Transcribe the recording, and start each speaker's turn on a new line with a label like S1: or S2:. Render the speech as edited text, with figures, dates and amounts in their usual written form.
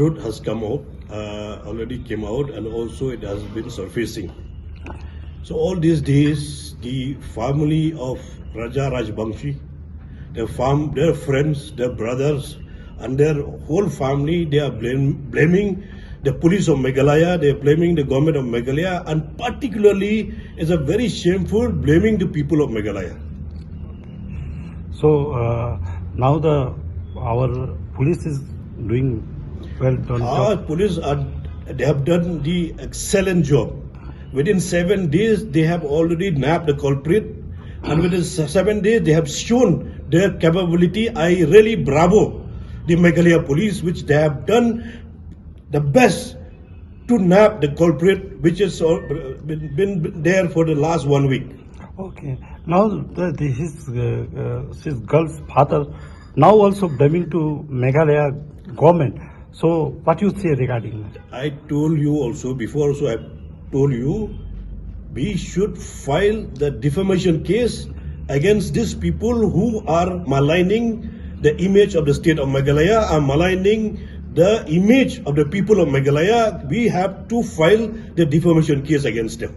S1: truth has come out, already came out, and also it has been surfacing. So all these days, the family of Raja Rajbangshi, their friends, their brothers, and their whole family, they are blaming the police of Meghalaya, they are blaming the government of Meghalaya, and particularly is a very shameful blaming the people of Meghalaya.
S2: So now our police is doing well done.
S1: Our police they have done the excellent job. Within 7 days, they have already nabbed the culprit, and within 7 days, they have shown their capability. I really bravo the Meghalaya police, which they have done the best to nab the culprit, which has been there for the last 1 week.
S2: Okay. Now his girl's father now also blaming to Meghalaya government. So what you say regarding that?
S1: I told you also before. Also, I told you we should file the defamation case against these people who are maligning the image of the state of Meghalaya, are maligning the image of the people of Meghalaya. We have to file the defamation case against them.